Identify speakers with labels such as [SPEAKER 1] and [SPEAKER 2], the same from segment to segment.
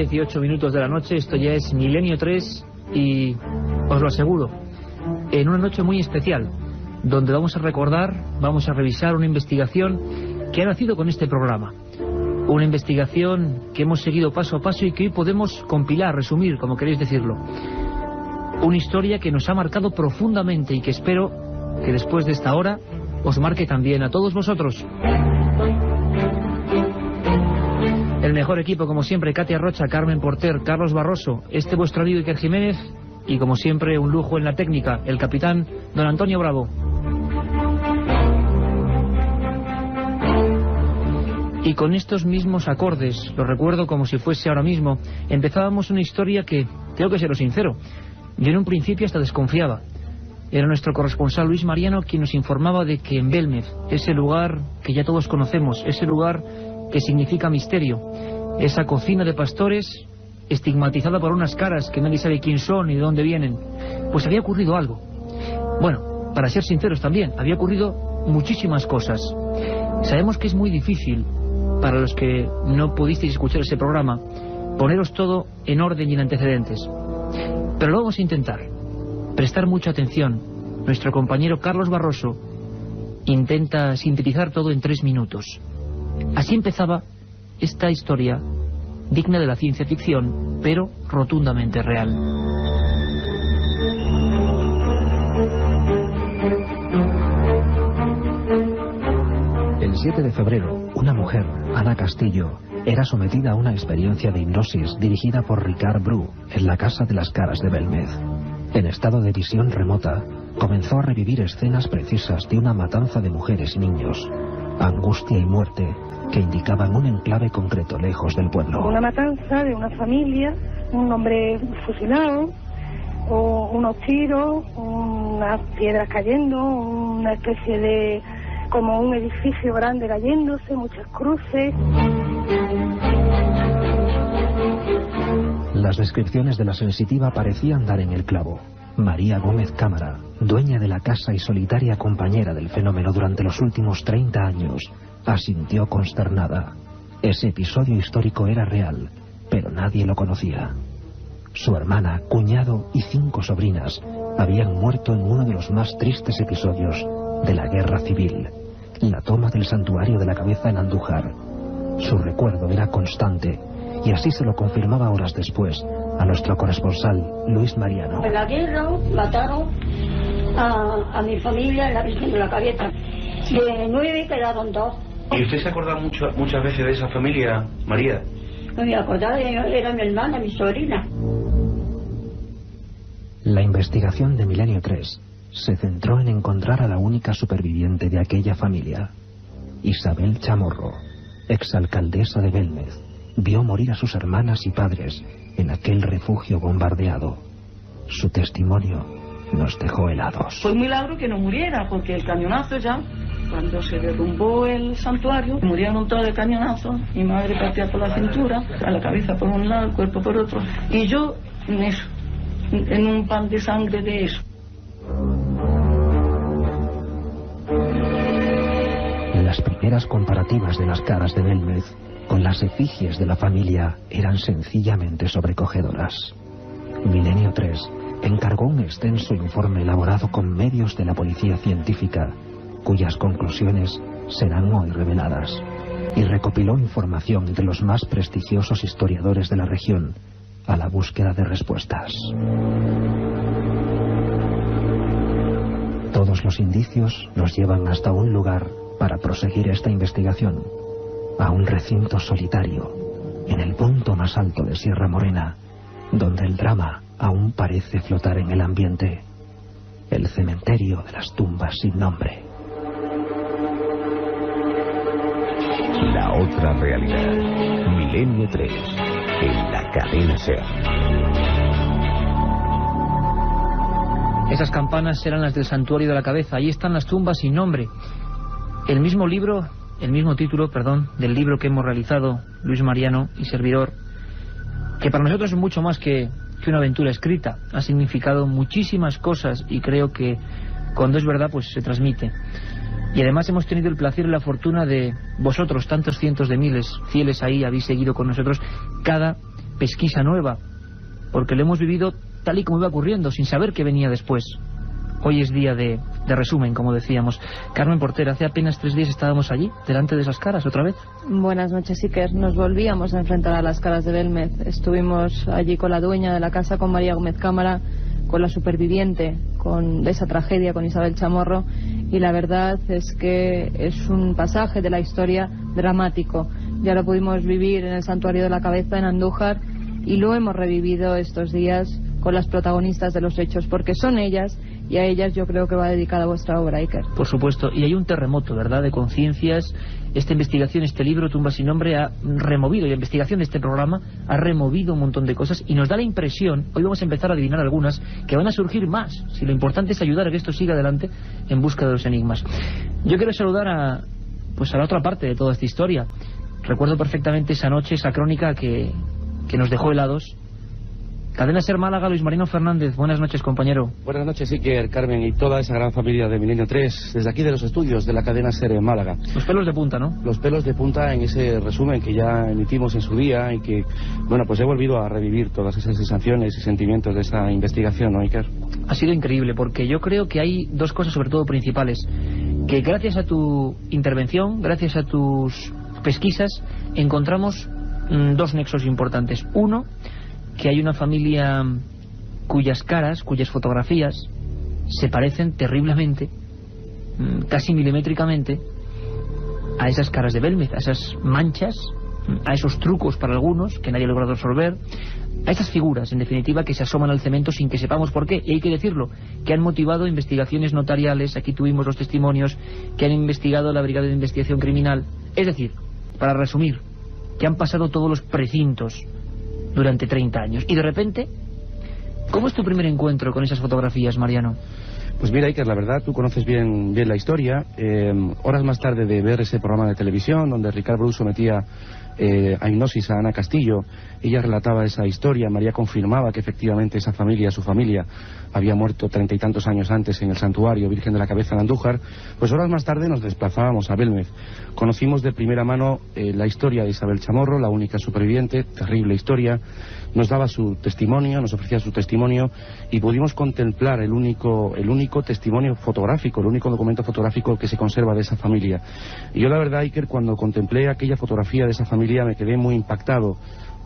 [SPEAKER 1] 9:18 de la noche, esto ya es Milenio 3 y os lo aseguro, en una noche muy especial, donde vamos a recordar, vamos a revisar una investigación que ha nacido con este programa. Una investigación que hemos seguido paso a paso y que hoy podemos compilar, resumir, como queréis decirlo. Una historia que nos ha marcado profundamente y que espero que después de esta hora os marque también a todos vosotros. El mejor equipo, como siempre, Katia Rocha, Carmen Porter, Carlos Barroso, vuestro amigo Iker Jiménez y, como siempre, un lujo en la técnica, el capitán don Antonio Bravo. Y con estos mismos acordes, lo recuerdo como si fuese ahora mismo, empezábamos una historia que, tengo que seros sincero, yo en un principio hasta desconfiaba. Era nuestro corresponsal Luis Mariano quien nos informaba de que en Belmez, ese lugar que ya todos conocemos, ese lugar que significa misterio, esa cocina de pastores estigmatizada por unas caras que nadie sabe quién son ni de dónde vienen, pues había ocurrido algo. Bueno, para ser sinceros también, había ocurrido muchísimas cosas. Sabemos que es muy difícil, para los que no pudisteis escuchar ese programa, poneros todo en orden y en antecedentes. Pero lo vamos a intentar. Prestar mucha atención. Nuestro compañero Carlos Barroso intenta sintetizar todo en 3 minutos. Así empezaba esta historia digna de la ciencia ficción, pero rotundamente real.
[SPEAKER 2] El 7 de febrero, una mujer, Ana Castillo, era sometida a una experiencia de hipnosis dirigida por Ricard Bru en la Casa de las Caras de Belmez. En estado de visión remota, comenzó a revivir escenas precisas de una matanza de mujeres y niños, angustia y muerte que indicaban un enclave concreto lejos del pueblo.
[SPEAKER 3] Una matanza de una familia, un hombre fusilado, o unos tiros, unas piedras cayendo, una especie de... como un edificio grande cayéndose, muchas cruces.
[SPEAKER 2] Las descripciones de la sensitiva parecían dar en el clavo. María Gómez Cámara, dueña de la casa y solitaria compañera del fenómeno durante los últimos 30 años, asintió consternada. Ese episodio histórico era real, pero nadie lo conocía. Su hermana, cuñado y 5 sobrinas habían muerto en uno de los más tristes episodios de la guerra civil, la toma del santuario de la Cabeza en Andújar. Su recuerdo era constante, y así se lo confirmaba horas después a nuestro corresponsal Luis Mariano.
[SPEAKER 4] En la guerra mataron a mi familia en la Virgen de la Cabeza. De 9 quedaron 2.
[SPEAKER 5] ¿Y usted se acuerda muchas veces de esa familia, María?
[SPEAKER 4] No me acordaba, era mi hermana, mi sobrina.
[SPEAKER 2] La investigación de Milenio 3 se centró en encontrar a la única superviviente de aquella familia. Isabel Chamorro, exalcaldesa de Belmez, vio morir a sus hermanas y padres en aquel refugio bombardeado. Su testimonio nos dejó helados.
[SPEAKER 6] Fue un milagro que no muriera, porque el cañonazo ya, cuando se derrumbó el santuario, murieron todos de cañonazo. Mi madre partía por la cintura, a la cabeza por un lado, el cuerpo por otro, y yo en eso, en un pan de sangre de eso.
[SPEAKER 2] Las primeras comparativas de las caras de Belmez con las efigies de la familia eran sencillamente sobrecogedoras. Milenio 3 encargó un extenso informe elaborado con medios de la policía científica, cuyas conclusiones serán hoy reveladas, y recopiló información de los más prestigiosos historiadores de la región a la búsqueda de respuestas. Todos los indicios nos llevan hasta un lugar para proseguir esta investigación, a un recinto solitario, en el punto más alto de Sierra Morena, donde el drama aún parece flotar en el ambiente, el cementerio de las tumbas sin nombre.
[SPEAKER 7] La otra realidad, Milenio 3, en la cadena SER.
[SPEAKER 1] Esas campanas eran las del santuario de la Cabeza. Ahí están las tumbas sin nombre. El mismo título, del libro que hemos realizado Luis Mariano y servidor, que para nosotros es mucho más que una aventura escrita. Ha significado muchísimas cosas y creo que cuando es verdad pues se transmite. Y además hemos tenido el placer y la fortuna de vosotros, tantos cientos de miles fieles ahí, habéis seguido con nosotros cada pesquisa nueva, porque lo hemos vivido tal y como iba ocurriendo, sin saber qué venía después. Hoy es día de resumen, como decíamos. Carmen Porter, hace apenas 3 días estábamos allí, delante de esas caras, otra vez.
[SPEAKER 8] Buenas noches, Iker. Nos volvíamos a enfrentar a las caras de Belmez. Estuvimos allí con la dueña de la casa, con María Gómez Cámara, con la superviviente de esa tragedia, con Isabel Chamorro, y la verdad es que es un pasaje de la historia dramático. Ya lo pudimos vivir en el Santuario de la Cabeza, en Andújar, y lo hemos revivido estos días con las protagonistas de los hechos, porque son ellas, y a ellas yo creo que va dedicada vuestra obra, Iker.
[SPEAKER 1] Por supuesto, y hay un terremoto, ¿verdad?, de conciencias. Esta investigación, este libro, Tumba sin nombre, ha removido, y la investigación de este programa ha removido un montón de cosas, y nos da la impresión, hoy vamos a empezar a adivinar algunas, que van a surgir más, si lo importante es ayudar a que esto siga adelante en busca de los enigmas. Yo quiero saludar a la otra parte de toda esta historia. Recuerdo perfectamente esa noche, esa crónica que nos dejó helados. Cadena SER Málaga, Luis Marino Fernández. Buenas noches, compañero.
[SPEAKER 5] Buenas noches, Iker, Carmen y toda esa gran familia de Milenio 3, desde aquí de los estudios de la cadena SER en Málaga.
[SPEAKER 1] Los pelos de punta, ¿no?
[SPEAKER 5] Los pelos de punta en ese resumen que ya emitimos en su día y que, bueno, pues he volvido a revivir todas esas sensaciones y sentimientos de esa investigación, ¿no, Iker?
[SPEAKER 1] Ha sido increíble, porque yo creo que hay 2 cosas sobre todo principales, que gracias a tu intervención, gracias a tus pesquisas, encontramos 2 nexos importantes. Uno, que hay una familia cuyas caras, cuyas fotografías se parecen terriblemente, casi milimétricamente, a esas caras de Belmez, a esas manchas, a esos trucos para algunos que nadie ha logrado resolver, a esas figuras, en definitiva, que se asoman al cemento sin que sepamos por qué, y hay que decirlo, que han motivado investigaciones notariales. Aquí tuvimos los testimonios que han investigado la Brigada de Investigación Criminal. Es decir, para resumir, que han pasado todos los precintos durante 30 años. Y de repente, ¿cómo es tu primer encuentro con esas fotografías, Mariano?
[SPEAKER 5] Pues mira, Iker, la verdad, tú conoces bien la historia. Horas más tarde de ver ese programa de televisión donde Ricard Bru sometía a hipnosis a Ana Castillo, ella relataba esa historia. María confirmaba que efectivamente esa familia, su familia, había muerto 30 y tantos años antes en el santuario Virgen de la Cabeza en Andújar. Pues horas más tarde nos desplazábamos a Belmez. Conocimos de primera mano la historia de Isabel Chamorro, la única superviviente, terrible historia. Nos daba su testimonio, nos ofrecía su testimonio, y pudimos contemplar el único testimonio fotográfico, el único documento fotográfico que se conserva de esa familia. Y yo la verdad, Iker, cuando contemplé aquella fotografía de esa familia me quedé muy impactado,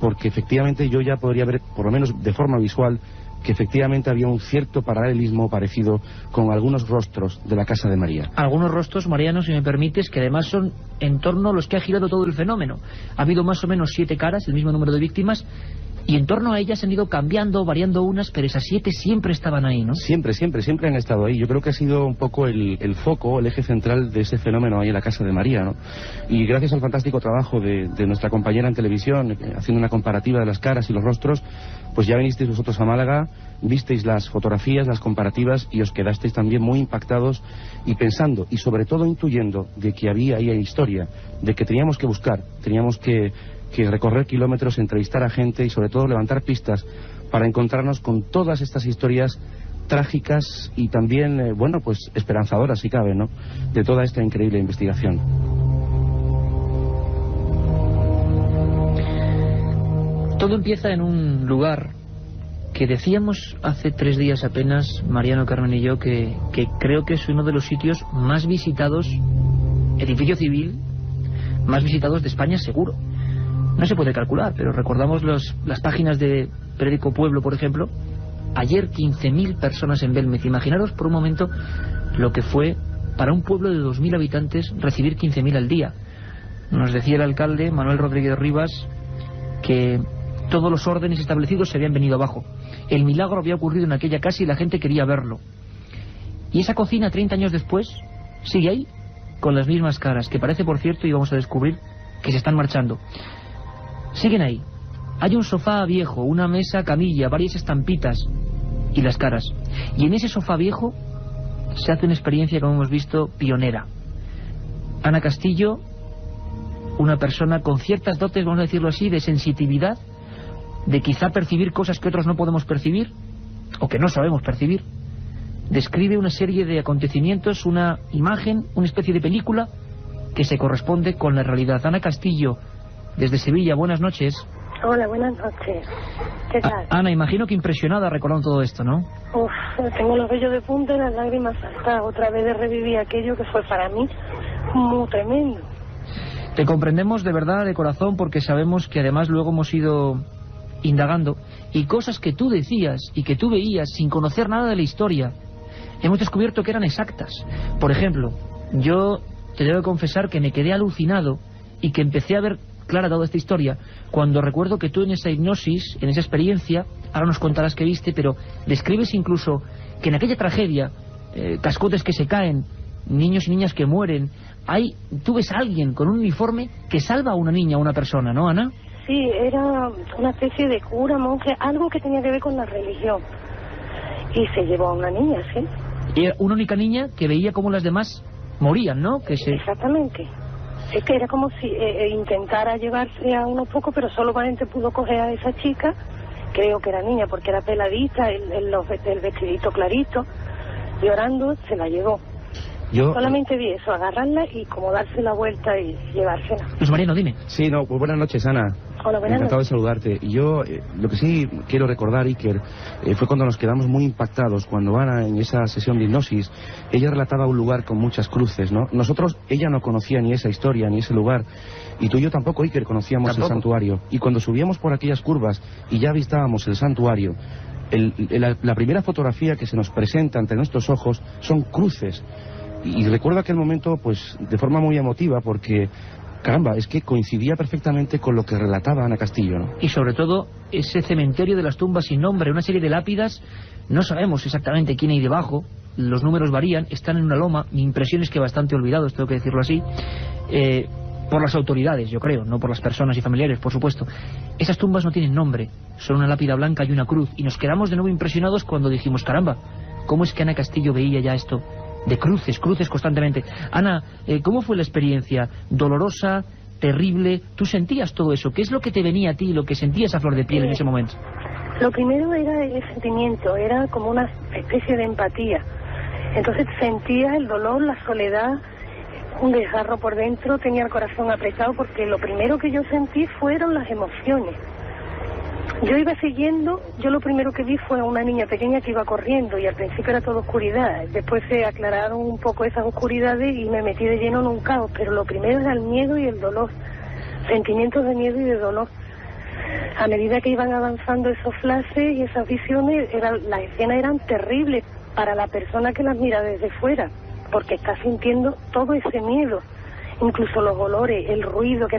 [SPEAKER 5] porque efectivamente yo ya podría ver, por lo menos de forma visual, que efectivamente había un cierto paralelismo parecido con algunos rostros de la casa de María.
[SPEAKER 1] Algunos rostros, Mariano, si me permites, que además son en torno a los que ha girado todo el fenómeno. Ha habido más o menos 7 caras, el mismo número de víctimas, y en torno a ellas han ido cambiando, variando unas, pero esas 7 siempre estaban ahí, ¿no? Siempre han estado ahí. Yo creo que ha sido un poco el foco, el eje central de ese fenómeno ahí en la casa de María, ¿no? Y gracias al fantástico trabajo de nuestra compañera en televisión, haciendo una comparativa de las caras y los rostros, pues ya vinisteis vosotros a Málaga, visteis las fotografías, las comparativas, y os quedasteis también muy impactados y pensando, y sobre todo intuyendo, de que había ahí historia, de que teníamos que buscar, teníamos que recorrer kilómetros, entrevistar a gente y sobre todo levantar pistas para encontrarnos con todas estas historias trágicas y también, bueno, pues esperanzadoras, si cabe, ¿no?, de toda esta increíble investigación. Todo empieza en un lugar que decíamos hace 3 días apenas, Mariano, Carmen y yo, que creo que es uno de los sitios más visitados, edificio civil, más visitados de España, seguro. No se puede calcular, pero recordamos las páginas de Periódico Pueblo, por ejemplo. Ayer 15.000 personas en Belmez. Imaginaros por un momento lo que fue para un pueblo de 2.000 habitantes recibir 15.000 al día. Nos decía el alcalde, Manuel Rodríguez Rivas, que todos los órdenes establecidos se habían venido abajo. El milagro había ocurrido en aquella casa y la gente quería verlo. Y esa cocina, 30 años después, sigue ahí, con las mismas caras, que parece, por cierto, y vamos a descubrir, que se están marchando. Siguen ahí. Hay un sofá viejo, una mesa, camilla, varias estampitas y las caras. Y en ese sofá viejo se hace una experiencia, como hemos visto, pionera. Ana Castillo, una persona con ciertas dotes, vamos a decirlo así, de sensitividad, de quizá percibir cosas que otros no podemos percibir, o que no sabemos percibir, describe una serie de acontecimientos, una imagen, una especie de película que se corresponde con la realidad. Ana Castillo, desde Sevilla, buenas noches.
[SPEAKER 3] Hola, buenas noches. ¿Qué tal?
[SPEAKER 1] Ana, imagino que impresionada recordando todo esto, ¿no?
[SPEAKER 3] Uf, tengo los vellos de punta y las lágrimas saltadas. Otra vez de revivir aquello que fue para mí muy tremendo.
[SPEAKER 1] Te comprendemos de verdad, de corazón, porque sabemos que además luego hemos ido indagando y cosas que tú decías y que tú veías sin conocer nada de la historia, hemos descubierto que eran exactas. Por ejemplo, yo te debo confesar que me quedé alucinado y que empecé a ver clara toda esta historia cuando recuerdo que tú en esa hipnosis, en esa experiencia, ahora nos contarás qué viste, pero describes incluso que en aquella tragedia, cascotes que se caen, niños y niñas que mueren, tú ves a alguien con un uniforme que salva a una niña, a una persona, ¿no, Ana?
[SPEAKER 3] Sí, era una especie de cura, monje, algo que tenía que ver con la religión. Y se llevó a una niña, ¿sí?
[SPEAKER 1] Y era una única niña que veía cómo las demás morían, ¿no?
[SPEAKER 3] Exactamente. Es que era como si intentara llevarse a unos pocos, pero solamente pudo coger a esa chica, creo que era niña, porque era peladita, el vestidito clarito, llorando, se la llevó. Solamente vi eso, agarrarla y como darse la vuelta y llevársela.
[SPEAKER 1] Luis Mariano, dime.
[SPEAKER 5] Sí, no, pues buenas noches, Ana.
[SPEAKER 3] Hola, buenas
[SPEAKER 5] Encantado
[SPEAKER 3] noches.
[SPEAKER 5] de saludarte. Y yo, lo que sí quiero recordar, Iker, fue cuando nos quedamos muy impactados, cuando Ana, en esa sesión de hipnosis, ella relataba un lugar con muchas cruces, ¿no? Nosotros, ella no conocía ni esa historia, ni ese lugar, y tú y yo tampoco, Iker, conocíamos el santuario. Y cuando subíamos por aquellas curvas y ya avistábamos el santuario, la primera fotografía que se nos presenta ante nuestros ojos son cruces. Y recuerdo aquel momento, pues, de forma muy emotiva, porque, caramba, es que coincidía perfectamente con lo que relataba Ana Castillo, ¿no?
[SPEAKER 1] Y sobre todo, ese cementerio de las tumbas sin nombre, una serie de lápidas, no sabemos exactamente quién hay debajo, los números varían, están en una loma, mi impresión es que bastante olvidados, tengo que decirlo así, por las autoridades, yo creo, no por las personas y familiares, por supuesto. Esas tumbas no tienen nombre, son una lápida blanca y una cruz, y nos quedamos de nuevo impresionados cuando dijimos, caramba, ¿cómo es que Ana Castillo veía ya esto? De cruces constantemente. Ana, ¿cómo fue la experiencia? ¿Dolorosa? ¿Terrible? ¿Tú sentías todo eso? ¿Qué es lo que te venía a ti, lo que sentías a flor de piel en ese momento?
[SPEAKER 3] Lo primero era el sentimiento, era como una especie de empatía. Entonces sentía el dolor, la soledad, un desgarro por dentro, tenía el corazón apretado porque lo primero que yo sentí fueron las emociones. Yo iba siguiendo, yo lo primero que vi fue a una niña pequeña que iba corriendo y al principio era toda oscuridad. Después se aclararon un poco esas oscuridades y me metí de lleno en un caos, pero lo primero era el miedo y el dolor, sentimientos de miedo y de dolor. A medida que iban avanzando esos flashes y esas visiones, las escenas eran terribles para la persona que las mira desde fuera, porque está sintiendo todo ese miedo, incluso los olores, el ruido que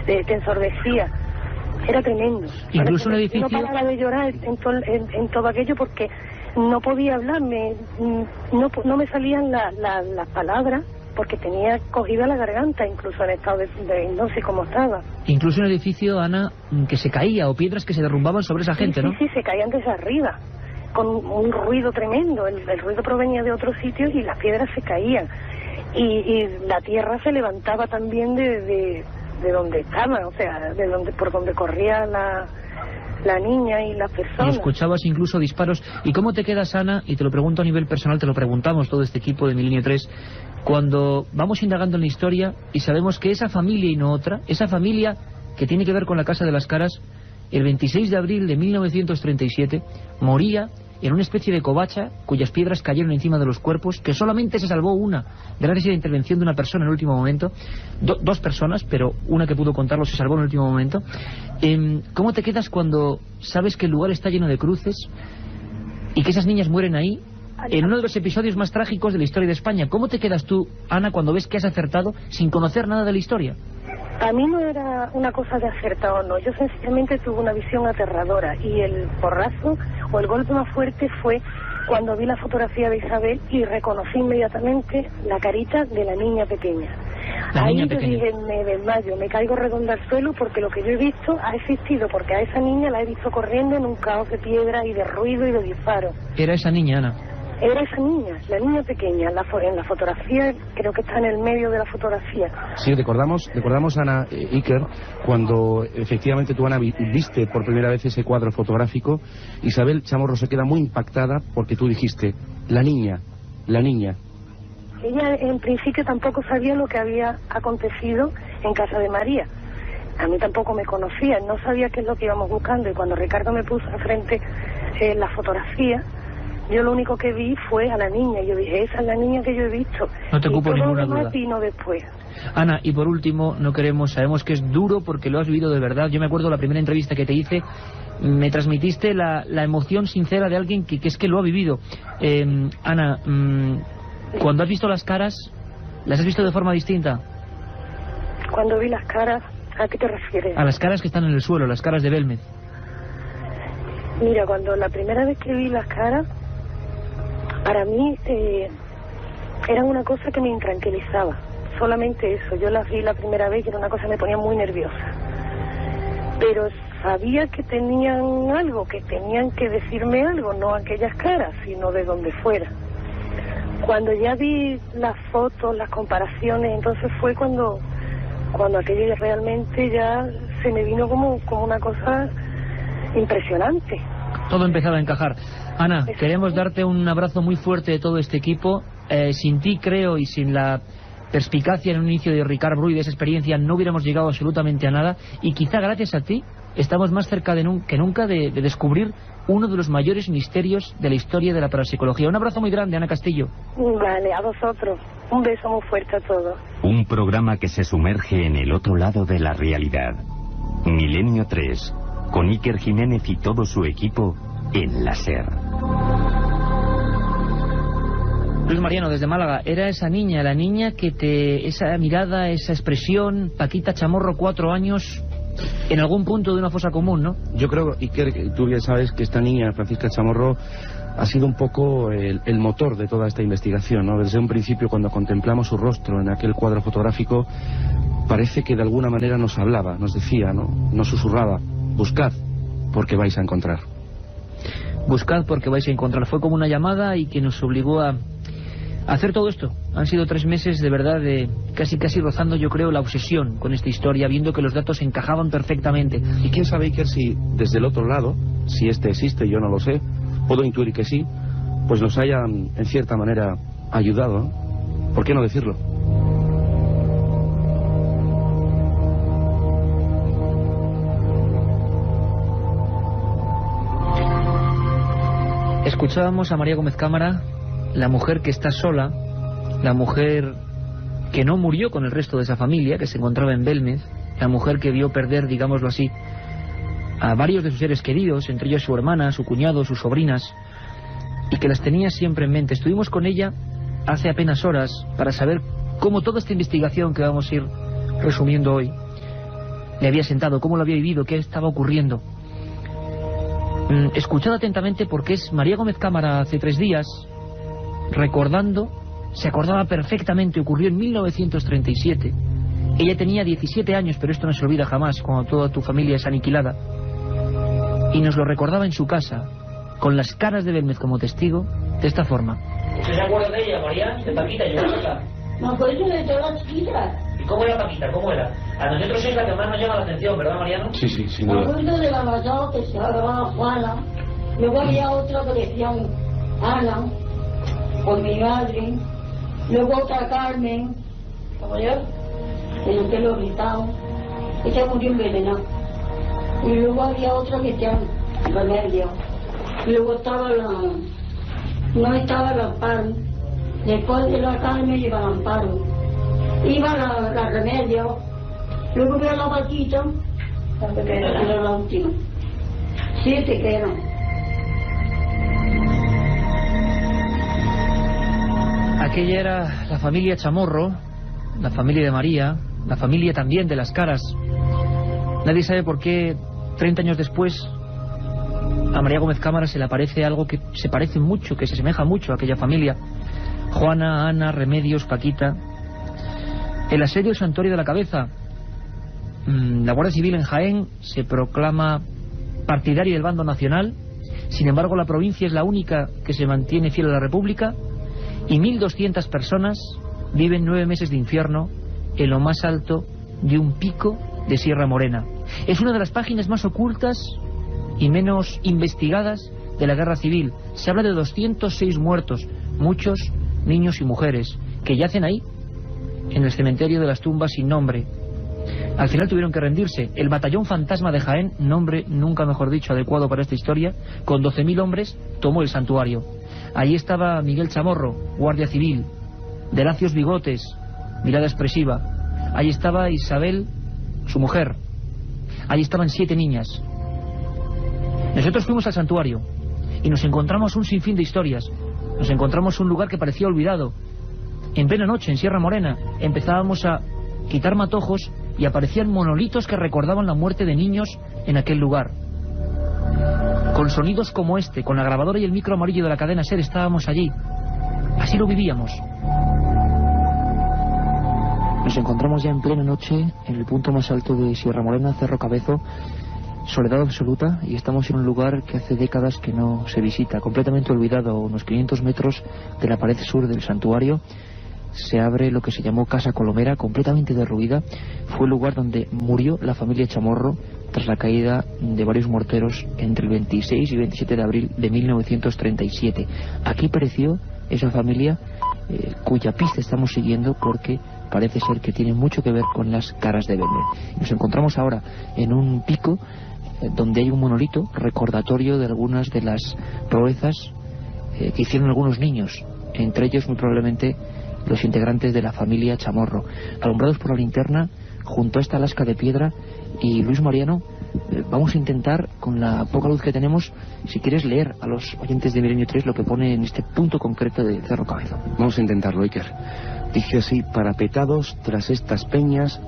[SPEAKER 3] te ensordecía. Era tremendo.
[SPEAKER 1] Incluso un edificio...
[SPEAKER 3] No paraba de llorar en todo aquello porque no podía hablar, no me salían las palabras porque tenía cogida la garganta, incluso en estado de hipnosis como estaba.
[SPEAKER 1] Incluso un edificio, Ana, que se caía o piedras que se derrumbaban sobre esa gente, ¿no?
[SPEAKER 3] Sí, se caían desde arriba, con un ruido tremendo. El ruido provenía de otros sitios y las piedras se caían. Y la tierra se levantaba también de donde estaban, o sea, por donde corría la niña y las personas.
[SPEAKER 1] Y escuchabas incluso disparos. ¿Y cómo te quedas, Ana? Y te lo pregunto a nivel personal, te lo preguntamos todo este equipo de Milenio 3, cuando vamos indagando en la historia y sabemos que esa familia y no otra, esa familia que tiene que ver con la Casa de las Caras, el 26 de abril de 1937 moría en una especie de covacha cuyas piedras cayeron encima de los cuerpos, que solamente se salvó una, gracias a la intervención de una persona en el último momento, dos personas, pero una que pudo contarlo se salvó en el último momento. ¿Cómo te quedas cuando sabes que el lugar está lleno de cruces y que esas niñas mueren ahí, en uno de los episodios más trágicos de la historia de España? ¿Cómo te quedas tú, Ana, cuando ves que has acertado sin conocer nada de la historia?
[SPEAKER 3] A mí no era una cosa de acertar o no, yo sencillamente tuve una visión aterradora y el porrazo o el golpe más fuerte fue cuando vi la fotografía de Isabel y reconocí inmediatamente la carita de la niña pequeña. Ahí yo dije, me desmayo, me caigo redonda al suelo porque lo que yo he visto ha existido, porque a esa niña la he visto corriendo en un caos de piedra y de ruido y de disparos.
[SPEAKER 1] Era esa niña, Ana.
[SPEAKER 3] Era esa niña, la niña pequeña, en la fotografía, creo que está en el medio de la fotografía.
[SPEAKER 5] Sí, recordamos Ana, Iker, cuando efectivamente tú, Ana, viste por primera vez ese cuadro fotográfico. Isabel Chamorro se queda muy impactada porque tú dijiste, la niña. Ella
[SPEAKER 3] en principio tampoco sabía lo que había acontecido en casa de María. a mí tampoco me conocía, no sabía qué es lo que íbamos buscando, y cuando Ricardo me puso enfrente la fotografía, yo lo único que vi fue a la niña. Yo dije, esa es la niña que yo he visto.
[SPEAKER 1] No te ocupo ninguna duda.
[SPEAKER 3] Vino después.
[SPEAKER 1] Ana, y por último, sabemos que es duro porque lo has vivido de verdad. Yo me acuerdo la primera entrevista que te hice, me transmitiste la emoción sincera de alguien que es que lo ha vivido. Ana, cuando has visto las caras, ¿las has visto de forma distinta?
[SPEAKER 3] Cuando vi las caras, ¿a qué te refieres?
[SPEAKER 1] A las caras que están en el suelo, las caras de Belmez.
[SPEAKER 3] Mira, cuando la primera vez que vi las caras, para mí era una cosa que me intranquilizaba, solamente eso. Yo las vi la primera vez y era una cosa que me ponía muy nerviosa, pero sabía que tenían algo, que tenían que decirme algo, no aquellas caras, sino de donde fuera. Cuando ya vi las fotos, las comparaciones, entonces fue cuando aquello realmente ya se me vino como una cosa impresionante.
[SPEAKER 1] Todo empezaba a encajar. Ana, queremos darte un abrazo muy fuerte de todo este equipo. Sin ti, creo, y sin la perspicacia en un inicio de Ricard Bru y de esa experiencia, no hubiéramos llegado absolutamente a nada. Y quizá gracias a ti estamos más cerca que nunca de descubrir uno de los mayores misterios de la historia de la parapsicología. Un abrazo muy grande, Ana Castillo.
[SPEAKER 3] Vale, a vosotros. Un beso muy fuerte a todos.
[SPEAKER 7] Un programa que se sumerge en el otro lado de la realidad. Milenio 3, con Iker Jiménez y todo su equipo en la SER.
[SPEAKER 1] Luis Mariano, desde Málaga, era esa niña, la niña que esa mirada, esa expresión, Paquita Chamorro, 4 años, en algún punto de una fosa común, ¿no?
[SPEAKER 5] Yo creo, Iker, tú bien sabes que esta niña, Francisca Chamorro, ha sido un poco el motor de toda esta investigación, ¿no? Desde un principio, cuando contemplamos su rostro en aquel cuadro fotográfico, parece que de alguna manera nos hablaba, nos decía, ¿no? Nos susurraba, buscad porque vais a encontrar.
[SPEAKER 1] Buscad porque vais a encontrar. Fue como una llamada y que nos obligó a hacer todo esto. Han sido 3 meses de verdad de casi rozando, yo creo, la obsesión con esta historia, viendo que los datos encajaban perfectamente.
[SPEAKER 5] Y quién sabe, Iker, si desde el otro lado, si este existe, yo no lo sé, puedo intuir que sí, pues nos hayan en cierta manera ayudado, ¿no? ¿Por qué no decirlo?
[SPEAKER 1] Escuchábamos a María Gómez Cámara, la mujer que está sola, la mujer que no murió con el resto de esa familia, que se encontraba en Belmez, la mujer que vio perder, digámoslo así, a varios de sus seres queridos, entre ellos su hermana, su cuñado, sus sobrinas, y que las tenía siempre en mente. Estuvimos con ella hace apenas horas para saber cómo toda esta investigación que vamos a ir resumiendo hoy le había sentado, cómo lo había vivido, qué estaba ocurriendo. Escuchad atentamente porque es María Gómez Cámara hace 3 días, recordando, se acordaba perfectamente, ocurrió en 1937. Ella tenía 17 años, pero esto no se olvida jamás, cuando toda tu familia es aniquilada. Y nos lo recordaba en su casa, con las caras de Belmez como testigo, de esta forma. ¿Usted se acuerda de ella, María? De Paquita,
[SPEAKER 4] Me acuerdo de todas las chiquitas.
[SPEAKER 1] ¿Y cómo era Paquita? ¿Cómo era? A nosotros es la que más nos llama la atención, ¿verdad, Mariano?
[SPEAKER 5] Sí, sin
[SPEAKER 4] Me
[SPEAKER 5] duda.
[SPEAKER 4] acuerdo de la mayor que se llamaba Juana. Luego había otra que decían Ana, por mi madre. Luego otra Carmen, como yo, en el pelo rizado. Ella murió envenenada. Y luego había otra que decían Remedio. Y luego estaba no estaba el Amparo. Después de la Carmen iba el Amparo. Iba la Remedio. Luego veo la Paquita, era la última. 7 que eran.
[SPEAKER 1] Aquella era la familia Chamorro, la familia de María, la familia también de las caras. Nadie sabe por qué 30 años después a María Gómez Cámara se le aparece algo que se parece mucho, que se asemeja mucho a aquella familia. Juana, Ana, Remedios, Paquita. El asedio del Santuario de la Cabeza. La Guardia Civil en Jaén se proclama partidaria del bando nacional. Sin embargo, la provincia es la única que se mantiene fiel a la República. Y 1.200 personas viven 9 meses de infierno en lo más alto de un pico de Sierra Morena. Es una de las páginas más ocultas y menos investigadas de la guerra civil. Se habla de 206 muertos, muchos niños y mujeres, que yacen ahí, en el cementerio de las tumbas sin nombre. Al final tuvieron que rendirse. El batallón fantasma de Jaén, nombre nunca mejor dicho adecuado para esta historia, con 12.000 hombres, tomó el santuario. Allí estaba Miguel Chamorro, guardia civil, de lacios bigotes, mirada expresiva. Allí estaba Isabel, su mujer. Allí estaban 7 niñas. Nosotros fuimos al santuario y nos encontramos un sinfín de historias. Nos encontramos un lugar que parecía olvidado. En plena noche, en Sierra Morena, empezábamos a quitar matojos y aparecían monolitos que recordaban la muerte de niños en aquel lugar. Con sonidos como este, con la grabadora y el micro amarillo de la cadena SER, estábamos allí. Así lo vivíamos. Nos encontramos ya en plena noche, en el punto más alto de Sierra Morena, Cerro Cabezo, soledad absoluta, y estamos en un lugar que hace décadas que no se visita, completamente olvidado. A unos 500 metros de la pared sur del santuario se abre lo que se llamó Casa Colomera, completamente derruida. Fue el lugar donde murió la familia Chamorro tras la caída de varios morteros entre el 26 y 27 de abril de 1937. Aquí pereció esa familia cuya pista estamos siguiendo, porque parece ser que tiene mucho que ver con las caras de Belmez. Nos encontramos ahora en un pico donde hay un monolito recordatorio de algunas de las proezas que hicieron algunos niños, entre ellos muy probablemente los integrantes de la familia Chamorro, alumbrados por la linterna junto a esta lasca de piedra. Y Luis Mariano, vamos a intentar, con la poca luz que tenemos, si quieres leer a los oyentes de Milenio 3 lo que pone en este punto concreto de Cerro Cabezo.
[SPEAKER 5] Vamos a intentarlo, Iker. Dice así: parapetados tras estas peñas,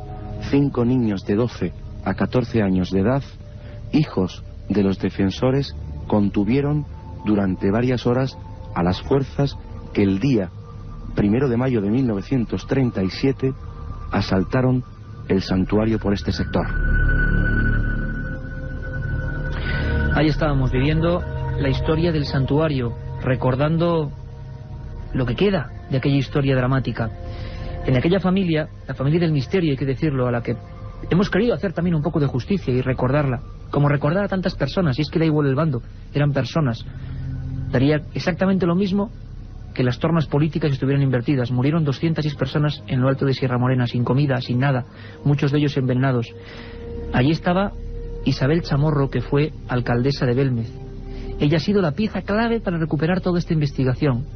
[SPEAKER 5] 5 niños de 12 a 14 años de edad, hijos de los defensores, contuvieron durante varias horas a las fuerzas que el día 1 de mayo de 1937 asaltaron el santuario por este sector.
[SPEAKER 1] Ahí estábamos viviendo la historia del santuario, recordando lo que queda de aquella historia dramática. En aquella familia, la familia del misterio, hay que decirlo, a la que hemos querido hacer también un poco de justicia y recordarla, como recordar a tantas personas, y es que da igual el bando, eran personas. Daría exactamente lo mismo que las tornas políticas estuvieran invertidas. Murieron 206 personas en lo alto de Sierra Morena, sin comida, sin nada, muchos de ellos envenenados. Allí estaba Isabel Chamorro, que fue alcaldesa de Belmez. Ella ha sido la pieza clave para recuperar toda esta investigación.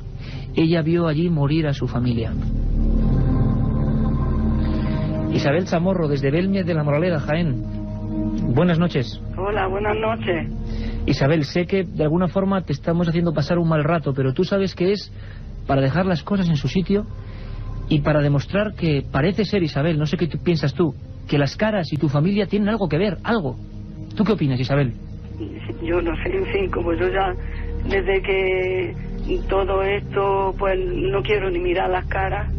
[SPEAKER 1] Ella vio allí morir a su familia. Isabel Chamorro, desde Belmez de la Moraleda, Jaén. Buenas noches.
[SPEAKER 6] Hola, buenas noches.
[SPEAKER 1] Isabel, sé que de alguna forma te estamos haciendo pasar un mal rato, pero tú sabes que es para dejar las cosas en su sitio y para demostrar que parece ser, Isabel, no sé qué piensas tú, que las caras y tu familia tienen algo que ver, algo. ¿Tú qué opinas, Isabel?
[SPEAKER 6] Yo no sé, en fin, como yo ya, desde que todo esto, pues no quiero ni mirar las caras.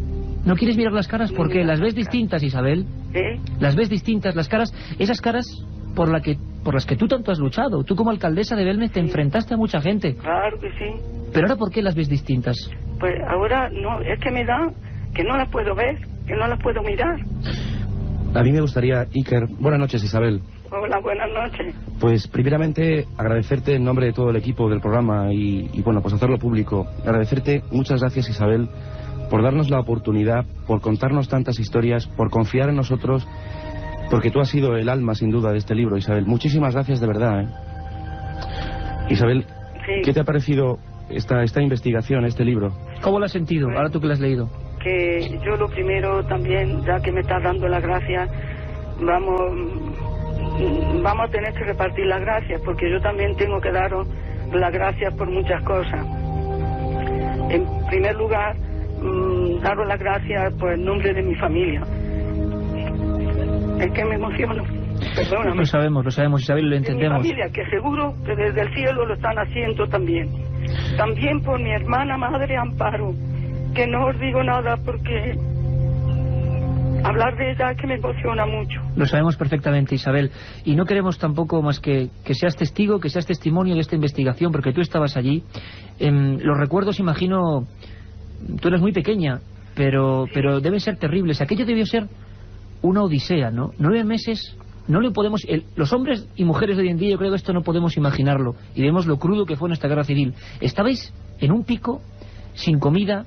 [SPEAKER 1] ¿No quieres mirar las caras? Porque las ves distintas, Isabel.
[SPEAKER 6] ¿Eh?
[SPEAKER 1] Las ves distintas, las caras, esas caras por las que tú tanto has luchado. Tú como alcaldesa de Belmez te enfrentaste a mucha gente.
[SPEAKER 6] Claro que sí.
[SPEAKER 1] Pero ahora, ¿por qué las ves distintas?
[SPEAKER 6] Pues ahora no, es que me da que no las puedo ver, que no las puedo mirar.
[SPEAKER 5] A mí me gustaría, Iker... Buenas noches, Isabel.
[SPEAKER 6] Hola, buenas noches.
[SPEAKER 5] Pues primeramente agradecerte en nombre de todo el equipo del programa y bueno, pues hacerlo público. Agradecerte, muchas gracias, Isabel, por darnos la oportunidad, por contarnos tantas historias, por confiar en nosotros, porque tú has sido el alma, sin duda, de este libro, Isabel. Muchísimas gracias, de verdad, ¿eh? Isabel, sí. ¿Qué te ha parecido esta investigación, este libro?
[SPEAKER 1] ¿Cómo lo has sentido, ahora tú que lo has leído?
[SPEAKER 6] Que yo lo primero también, ya que me estás dando las gracias, vamos a tener que repartir las gracias, porque yo también tengo que daros las gracias por muchas cosas. En primer lugar, daros las gracias por el nombre de mi familia. Es que me emociono. Perdóname.
[SPEAKER 1] Lo sabemos, Isabel, lo entendemos.
[SPEAKER 6] Mi familia, que seguro que desde el cielo lo están haciendo también. También por mi hermana madre Amparo, que no os digo nada porque hablar de ella es que me emociona mucho. Lo sabemos perfectamente, Isabel, y no queremos tampoco más que seas testigo, que seas testimonio de esta investigación, porque tú estabas allí. Los recuerdos, imagino, tú eres muy pequeña, pero deben ser terribles. Aquello debió ser una odisea, ¿no? 9 meses, no le podemos... los hombres y mujeres de hoy en día, yo creo que esto no podemos imaginarlo, y vemos lo crudo que fue nuestra guerra civil. Estabais en un pico, sin comida,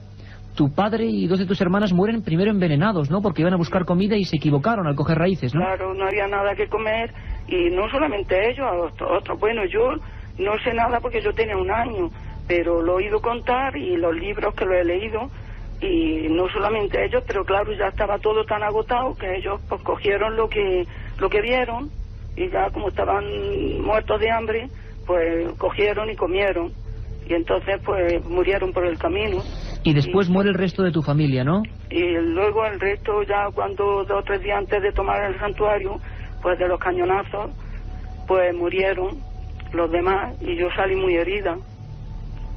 [SPEAKER 1] tu padre y 2 de tus hermanas mueren primero envenenados, ¿no? Porque iban a buscar comida y se equivocaron al coger raíces, ¿no?
[SPEAKER 6] Claro, no había nada que comer, y no solamente ellos, otros. Bueno, yo no sé nada porque yo tenía 1 año, pero lo he oído contar y los libros que lo he leído, y no solamente ellos, pero claro, ya estaba todo tan agotado que ellos pues cogieron lo que vieron, y ya como estaban muertos de hambre, pues cogieron y comieron, y entonces pues murieron por el camino.
[SPEAKER 1] Y después muere el resto de tu familia, ¿no?
[SPEAKER 6] Y luego el resto, ya cuando 2 o 3 días antes de tomar el santuario, pues de los cañonazos, pues murieron los demás, y yo salí muy herida.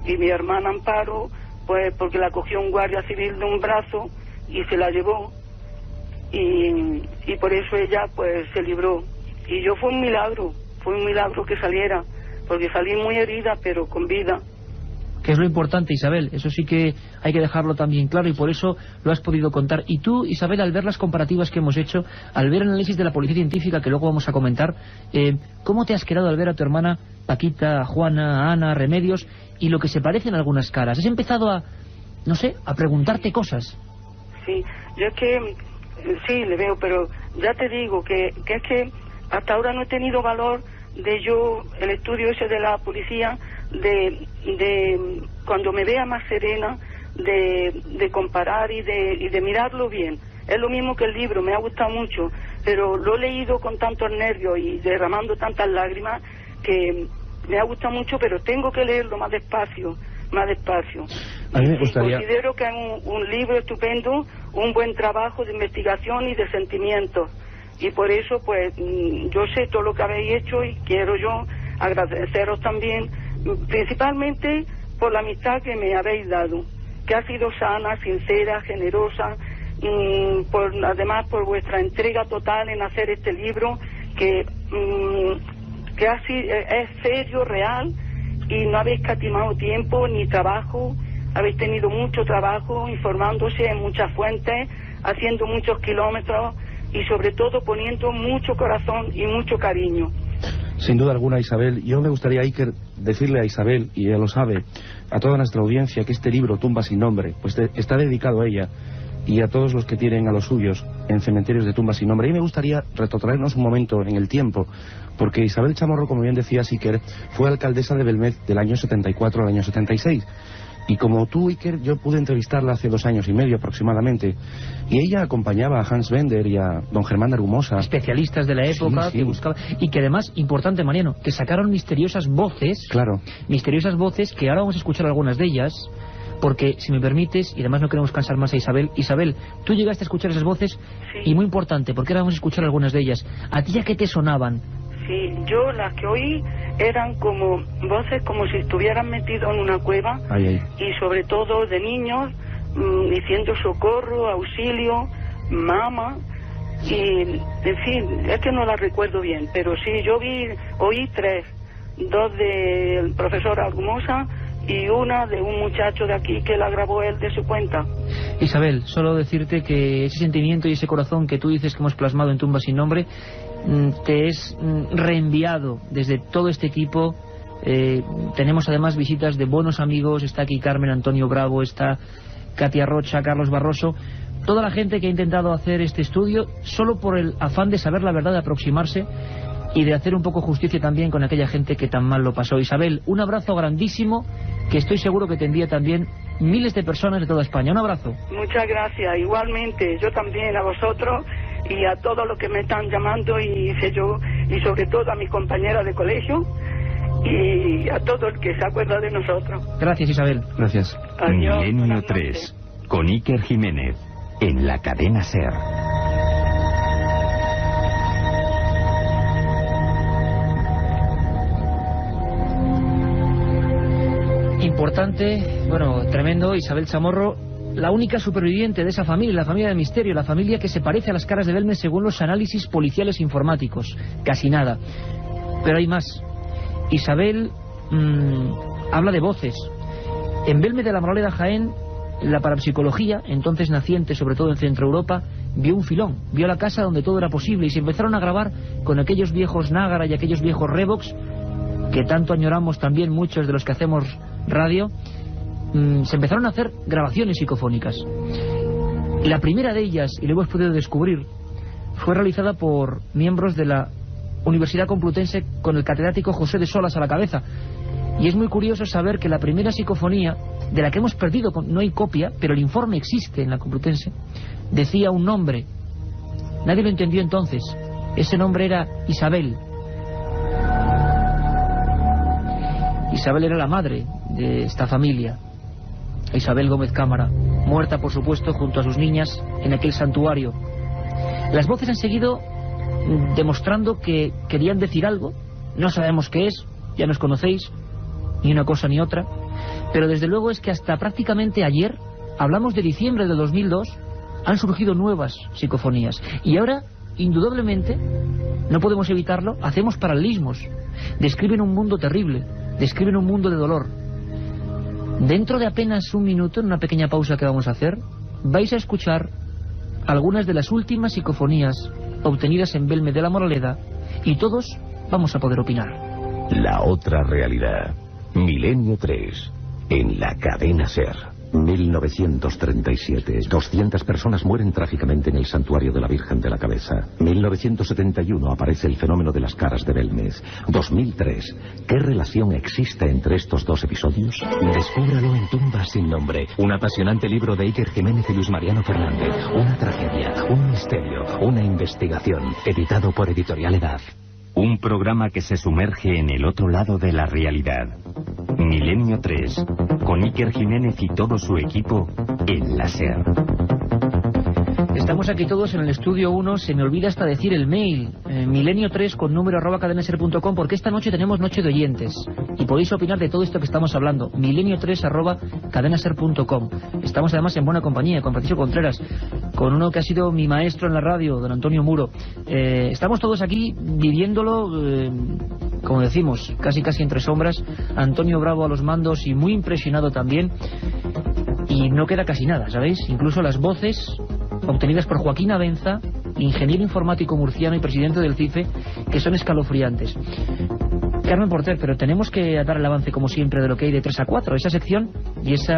[SPEAKER 6] Y mi hermana Amparo, pues porque la cogió un guardia civil de un brazo y se la llevó, y por eso ella pues se libró. Y yo fue un milagro que saliera, porque salí muy herida pero con vida.
[SPEAKER 1] Que es lo importante, Isabel, eso sí que hay que dejarlo también claro, y por eso lo has podido contar. Y tú, Isabel, al ver las comparativas que hemos hecho, al ver el análisis de la policía científica que luego vamos a comentar, ¿cómo te has quedado al ver a tu hermana Paquita, a Juana, a Ana, a Remedios, y lo que se parecen algunas caras? ¿Has empezado a, no sé, a preguntarte cosas?
[SPEAKER 6] Sí, yo es que, sí, le veo, pero ya te digo que es que hasta ahora no he tenido valor de el estudio ese de la policía, de cuando me vea más serena, de comparar y de mirarlo bien. Es lo mismo que el libro, me ha gustado mucho, pero lo he leído con tantos nervios y derramando tantas lágrimas que me ha gustado mucho, pero tengo que leerlo más despacio.
[SPEAKER 5] A mí me gustaría...
[SPEAKER 6] Considero que es un libro estupendo, un buen trabajo de investigación y de sentimientos, y por eso pues yo sé todo lo que habéis hecho, y quiero yo agradeceros también, principalmente por la amistad que me habéis dado, que ha sido sana, sincera, generosa, además por vuestra entrega total en hacer este libro, que es serio, real, y no habéis escatimado tiempo ni trabajo. Habéis tenido mucho trabajo informándose en muchas fuentes, haciendo muchos kilómetros, y sobre todo poniendo mucho corazón y mucho cariño.
[SPEAKER 5] Sin duda alguna, Isabel. Yo me gustaría, Iker, decirle a Isabel, y ella lo sabe, a toda nuestra audiencia, que este libro, Tumba sin nombre, pues está dedicado a ella y a todos los que tienen a los suyos en cementerios de tumbas sin nombre. Y me gustaría retrotraernos un momento en el tiempo, porque Isabel Chamorro, como bien decía Iker, fue alcaldesa de Belmez del año 74 al año 76. Y como tú, Iker, yo pude entrevistarla hace 2 años y medio aproximadamente, y ella acompañaba a Hans Bender y a don Germán de Argumosa,
[SPEAKER 1] especialistas de la época,
[SPEAKER 5] sí.
[SPEAKER 1] Que buscaban, y que además, importante, Mariano, que sacaron misteriosas voces,
[SPEAKER 5] claro,
[SPEAKER 1] misteriosas voces, que ahora vamos a escuchar algunas de ellas, porque, si me permites, y además no queremos cansar más a Isabel, tú llegaste a escuchar esas voces, sí. Y muy importante, porque ahora vamos a escuchar algunas de ellas. ¿A ti ya qué te sonaban?
[SPEAKER 6] Sí, yo las que oí eran como voces como si estuvieran metidos en una cueva, y sobre todo de niños diciendo socorro, auxilio, mamá, y en fin, es que no las recuerdo bien, pero sí, oí 3, 2 del profesor Argumosa y una de un muchacho de aquí que la grabó él de su cuenta.
[SPEAKER 1] Isabel, solo decirte que ese sentimiento y ese corazón que tú dices que hemos plasmado en Tumba sin nombre te es reenviado desde todo este equipo. Tenemos además visitas de buenos amigos, está aquí Carmen Antonio Bravo, está Katia Rocha, Carlos Barroso, toda la gente que ha intentado hacer este estudio solo por el afán de saber la verdad, de aproximarse y de hacer un poco justicia también con aquella gente que tan mal lo pasó. Isabel, un abrazo grandísimo, que estoy seguro que te envía también miles de personas de toda España. Un abrazo.
[SPEAKER 6] Muchas gracias, igualmente, yo también a vosotros y a todos los que me están llamando, y sobre todo a mis compañeras de colegio y a todo el que se acuerda de nosotros.
[SPEAKER 1] Gracias, Isabel.
[SPEAKER 5] Gracias.
[SPEAKER 6] Adiós,
[SPEAKER 7] Milenio 3, con Iker Jiménez, en la cadena SER.
[SPEAKER 1] Importante, bueno, tremendo, Isabel Chamorro, la única superviviente de esa familia, la familia de misterio, la familia que se parece a las caras de Belmez según los análisis policiales informáticos. Casi nada. Pero hay más. Isabel habla de voces. En Belmez de la Moraleda, Jaén, la parapsicología, entonces naciente sobre todo en Centro Europa, vio un filón, vio la casa donde todo era posible, y se empezaron a grabar con aquellos viejos Nágara y aquellos viejos Revox que tanto añoramos también muchos de los que hacemos radio, se empezaron a hacer grabaciones psicofónicas. La primera de ellas, y lo hemos podido descubrir, fue realizada por miembros de la Universidad Complutense con el catedrático José de Solas a la cabeza. Y es muy curioso saber que la primera psicofonía, de la que hemos perdido, no hay copia, pero el informe existe en la Complutense, decía un nombre. Nadie lo entendió entonces. Ese nombre era Isabel. Isabel era la madre de esta familia, Isabel Gómez Cámara, muerta por supuesto junto a sus niñas en aquel santuario. Las voces han seguido demostrando que querían decir algo, no sabemos qué es, ya nos conocéis, ni una cosa ni otra, pero desde luego es que hasta prácticamente ayer, hablamos de diciembre de 2002, han surgido nuevas psicofonías, y ahora, indudablemente, no podemos evitarlo, hacemos paralelismos, describen un mundo terrible, describen un mundo de dolor. Dentro de apenas un minuto, en una pequeña pausa que vamos a hacer, vais a escuchar algunas de las últimas psicofonías obtenidas en Belmez de la Moraleda, y todos vamos a poder opinar.
[SPEAKER 9] La otra realidad. Milenio 3. En la cadena SER. 1937. 200 personas mueren trágicamente en el santuario de la Virgen de la Cabeza. 1971 aparece el fenómeno de las caras de Belmez. 2003. ¿Qué relación existe entre estos dos episodios? Descúbralo en Tumbas sin nombre. Un apasionante libro de Iker Jiménez y Luis Mariano Fernández. Una tragedia, un misterio, una investigación. Editado por Editorial Edad.
[SPEAKER 7] Un programa que se sumerge en el otro lado de la realidad. Milenio 3, con Iker Jiménez y todo su equipo en la SER.
[SPEAKER 1] Estamos aquí todos en el estudio 1, se me olvida hasta decir el mail, milenio3 con número @cadenaser.com, porque esta noche tenemos noche de oyentes y podéis opinar de todo esto que estamos hablando, milenio3 @cadenaser.com. Estamos además en buena compañía con Francisco Contreras, con uno que ha sido mi maestro en la radio, don Antonio Muro. Estamos todos aquí viviéndolo, como decimos, casi entre sombras. Antonio Bravo a los mandos y muy impresionado también, y no queda casi nada, ¿sabéis? Incluso las voces obtenidas por Joaquín Abenza, ingeniero informático murciano y presidente del CIFE, que son escalofriantes. Carmen Porter, pero tenemos que dar el avance como siempre de lo que hay de 3 a 4, esa sección y ese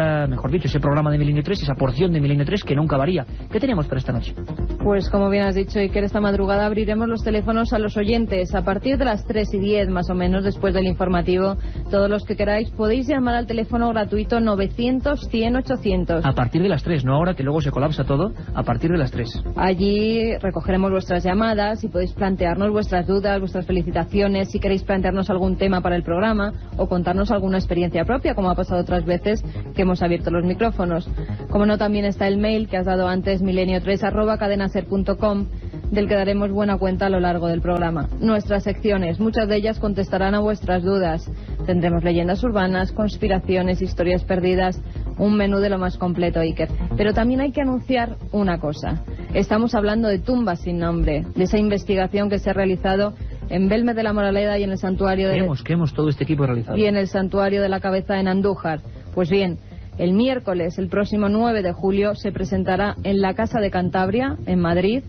[SPEAKER 1] programa de Milenio 3, esa porción de Milenio 3 que nunca varía. ¿Qué tenemos para esta noche?
[SPEAKER 8] Pues como bien has dicho, Iker, esta madrugada abriremos los teléfonos a los oyentes a partir de las 3:10 más o menos, después del informativo. Todos los que queráis podéis llamar al teléfono gratuito 900-100-800.
[SPEAKER 1] A partir de las 3, no ahora que luego se colapsa todo, a partir de las 3.
[SPEAKER 8] Allí recogeremos vuestras llamadas y podéis plantearnos vuestras dudas, vuestras felicitaciones, si queréis plantearnos algún tema para el programa o contarnos alguna experiencia propia, como ha pasado otras veces que hemos abierto los micrófonos. Como no, también está el mail que has dado antes, milenio3 @cadenaser.com, del que daremos buena cuenta a lo largo del programa. Nuestras secciones, muchas de ellas contestarán a vuestras dudas. Tendremos leyendas urbanas, conspiraciones, historias perdidas, un menú de lo más completo, Iker. Pero también hay que anunciar una cosa. Estamos hablando de Tumbas sin nombre, de esa investigación que se ha realizado en Belmez de la Moraleda y en el santuario de...
[SPEAKER 1] ¿Qué hemos todo este equipo realizado?
[SPEAKER 8] Y en el santuario de la Cabeza en Andújar. Pues bien, el miércoles, el próximo 9 de julio, se presentará en la Casa de Cantabria, en Madrid,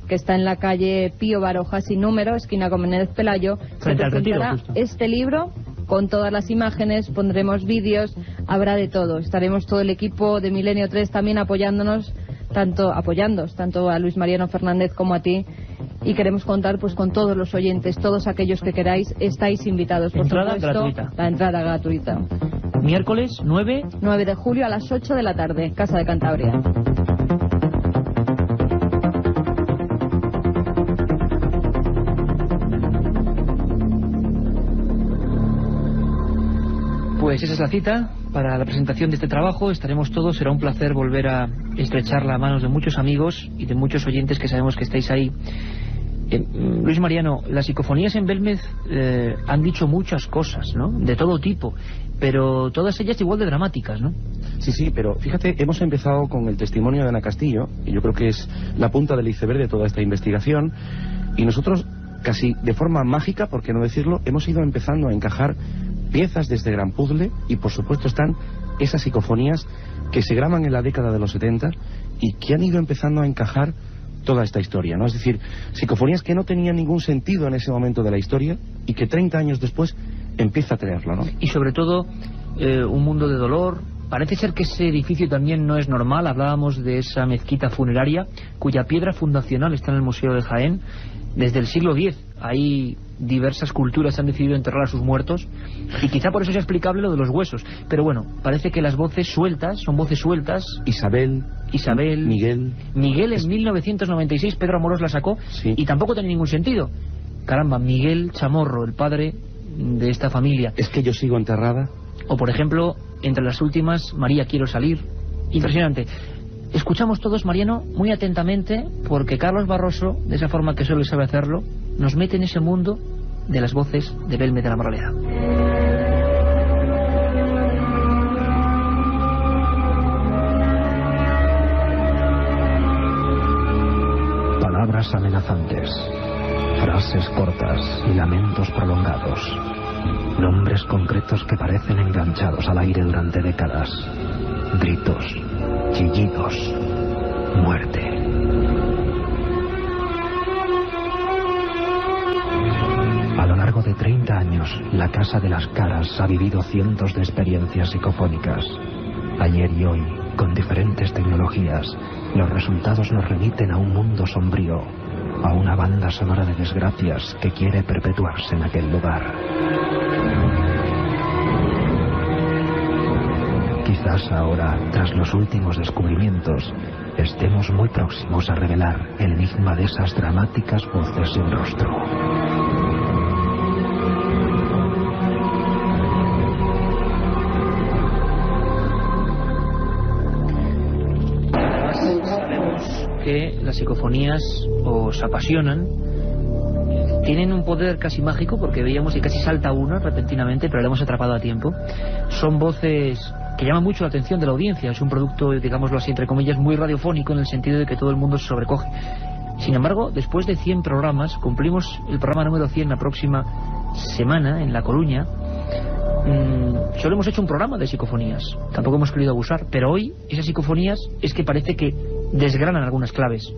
[SPEAKER 8] que está en la calle Pío Baroja sin número, esquina con Menéndez Pelayo. Se presentará este libro con todas las imágenes, pondremos vídeos, habrá de todo. Estaremos todo el equipo de Milenio 3 también apoyándonos, tanto a Luis Mariano Fernández como a ti. Y queremos contar pues con todos los oyentes, todos aquellos que queráis, estáis invitados. Por
[SPEAKER 1] entrada
[SPEAKER 8] supuesto,
[SPEAKER 1] gratuita.
[SPEAKER 8] La entrada gratuita.
[SPEAKER 1] Miércoles 9
[SPEAKER 8] de julio a las 8 de la tarde, Casa de Cantabria.
[SPEAKER 1] Pues esa es la cita para la presentación de este trabajo. Estaremos todos, será un placer volver a estrechar las manos de muchos amigos y de muchos oyentes que sabemos que estáis ahí. Luis Mariano, las psicofonías en Belmez han dicho muchas cosas, ¿no? De todo tipo, pero todas ellas igual de dramáticas, ¿no?
[SPEAKER 5] Sí, pero fíjate, hemos empezado con el testimonio de Ana Castillo, y yo creo que es la punta del iceberg de toda esta investigación, y nosotros, casi de forma mágica, por qué no decirlo, hemos ido empezando a encajar piezas de este gran puzzle, y por supuesto están esas psicofonías que se graban en la década de los 70 y que han ido empezando a encajar toda esta historia, ¿no? Es decir, psicofonías que no tenían ningún sentido en ese momento de la historia y que 30 años después empieza a tenerlo, ¿no?
[SPEAKER 1] Y sobre todo un mundo de dolor, parece ser que ese edificio también no es normal. Hablábamos de esa mezquita funeraria cuya piedra fundacional está en el Museo de Jaén desde el siglo X. Ahí diversas culturas han decidido enterrar a sus muertos y quizá por eso sea explicable lo de los huesos. Pero bueno, parece que las voces sueltas son voces sueltas.
[SPEAKER 5] Isabel, Miguel
[SPEAKER 1] en 1996 Pedro Amorós la sacó, sí, y tampoco tenía ningún sentido. Caramba, Miguel Chamorro, el padre de esta familia.
[SPEAKER 5] ¿Es que yo sigo enterrada?
[SPEAKER 1] O por ejemplo, entre las últimas, María, quiero salir. Impresionante. Escuchamos todos, Mariano, muy atentamente, porque Carlos Barroso, de esa forma que suele saber hacerlo, nos mete en ese mundo de las voces de Belmez de la Moraleda.
[SPEAKER 2] Palabras amenazantes, frases cortas y lamentos prolongados. Nombres concretos que parecen enganchados al aire durante décadas. Gritos, chillidos, muerte. A lo largo de 30 años, la Casa de las Caras ha vivido cientos de experiencias psicofónicas. Ayer y hoy, con diferentes tecnologías, los resultados nos remiten a un mundo sombrío, a una banda sonora de desgracias que quiere perpetuarse en aquel lugar. Quizás ahora, tras los últimos descubrimientos, estemos muy próximos a revelar el enigma de esas dramáticas voces sin rostro.
[SPEAKER 1] Sabemos que las psicofonías os apasionan, tienen un poder casi mágico, porque veíamos que casi salta uno repentinamente, pero lo hemos atrapado a tiempo. Son voces que llaman mucho la atención de la audiencia. Es un producto, digámoslo así, entre comillas, muy radiofónico, en el sentido de que todo el mundo se sobrecoge. Sin embargo, después de 100 programas, cumplimos el programa número 100 la próxima semana en La Coruña. Solo hemos hecho un programa de psicofonías, tampoco hemos querido abusar, pero hoy esas psicofonías es que parece que desgranan algunas claves.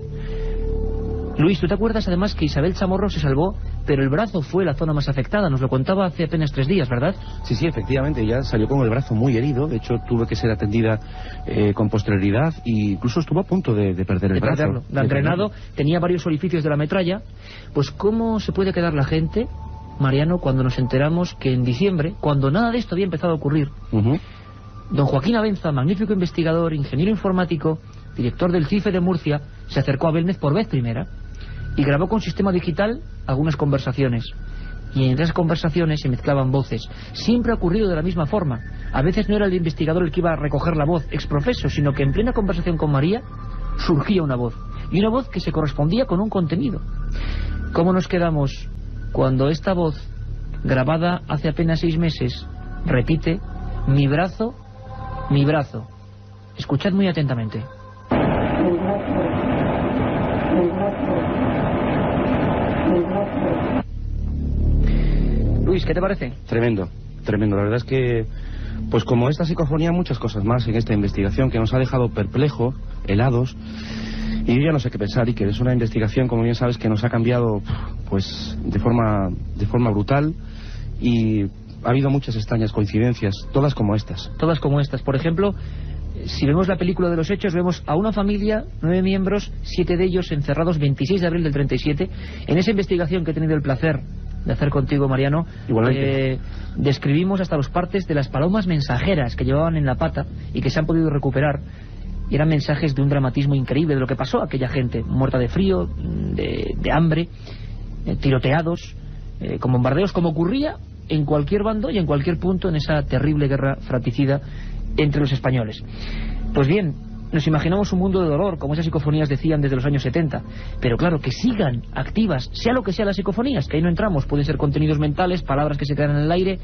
[SPEAKER 1] Luis, ¿tú te acuerdas además que Isabel Chamorro se salvó, pero el brazo fue la zona más afectada? Nos lo contaba hace apenas 3 días, ¿verdad?
[SPEAKER 5] Sí, sí, efectivamente, ella salió con el brazo muy herido. De hecho, tuvo que ser atendida con posterioridad e incluso estuvo a punto de perder el brazo.
[SPEAKER 1] La han drenado, tenía varios orificios de la metralla. Pues ¿cómo se puede quedar la gente, Mariano, cuando nos enteramos que en diciembre, cuando nada de esto había empezado a ocurrir, don Joaquín Abenza, magnífico investigador, ingeniero informático, director del CIFE de Murcia, se acercó a Belmez por vez primera y grabó con sistema digital algunas conversaciones. Y en esas conversaciones se mezclaban voces. Siempre ha ocurrido de la misma forma. A veces no era el investigador el que iba a recoger la voz ex profeso, sino que en plena conversación con María surgía una voz. Y una voz que se correspondía con un contenido. ¿Cómo nos quedamos cuando esta voz, grabada hace apenas 6 meses, repite: mi brazo, mi brazo? Escuchad muy atentamente. Luis, ¿qué te parece?
[SPEAKER 5] Tremendo, tremendo. La verdad es que, pues como esta psicofonía, muchas cosas más en esta investigación que nos ha dejado perplejo, helados, y yo ya no sé qué pensar. Y que es una investigación, como bien sabes, que nos ha cambiado pues de forma brutal, y ha habido muchas extrañas coincidencias, todas como estas.
[SPEAKER 1] Todas como estas. Por ejemplo, si vemos la película de los hechos, vemos a una familia, 9 miembros, 7 de ellos encerrados 26 de abril del 37. En esa investigación que he tenido el placer de hacer contigo, Mariano, describimos hasta los partes de las palomas mensajeras que llevaban en la pata y que se han podido recuperar. Y eran mensajes de un dramatismo increíble de lo que pasó a aquella gente, muerta de frío, de hambre, tiroteados, con bombardeos, como ocurría en cualquier bando y en cualquier punto en esa terrible guerra fratricida entre los españoles. Pues bien, nos imaginamos un mundo de dolor, como esas psicofonías decían desde los años 70. Pero claro, que sigan activas, sea lo que sea las psicofonías, que ahí no entramos. Pueden ser contenidos mentales, palabras que se quedan en el aire.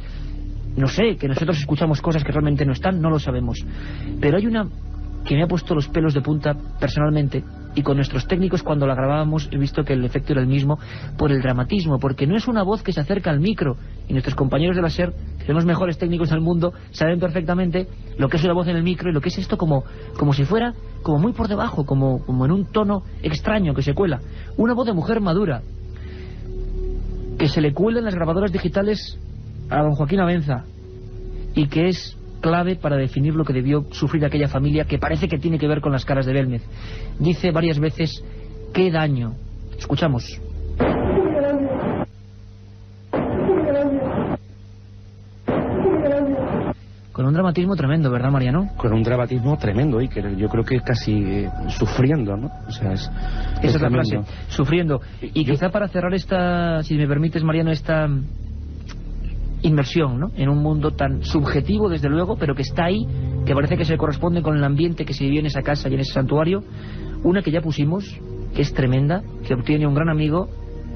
[SPEAKER 1] No sé, que nosotros escuchamos cosas que realmente no están, no lo sabemos. Pero hay una que me ha puesto los pelos de punta personalmente, y con nuestros técnicos cuando la grabábamos he visto que el efecto era el mismo, por el dramatismo, porque no es una voz que se acerca al micro, y nuestros compañeros de la SER, que son los mejores técnicos del mundo, saben perfectamente lo que es una voz en el micro y lo que es esto, como si fuera como muy por debajo, como en un tono extraño que se cuela. Una voz de mujer madura que se le cuela en las grabadoras digitales a don Joaquín Abenza, y que es clave para definir lo que debió sufrir aquella familia, que parece que tiene que ver con las caras de Belmez. Dice varias veces: ¡qué daño! Escuchamos. Con un dramatismo tremendo, ¿verdad, Mariano?
[SPEAKER 5] Con un dramatismo tremendo, Iker. Yo creo que casi sufriendo, ¿no? O sea, esa
[SPEAKER 1] es la frase, sufriendo. Y quizá para cerrar esta, si me permites, Mariano, esta inmersión, ¿no?, en un mundo tan subjetivo, desde luego, pero que está ahí, que parece que se corresponde con el ambiente que se vivió en esa casa y en ese santuario. Una que ya pusimos, que es tremenda, que obtiene un gran amigo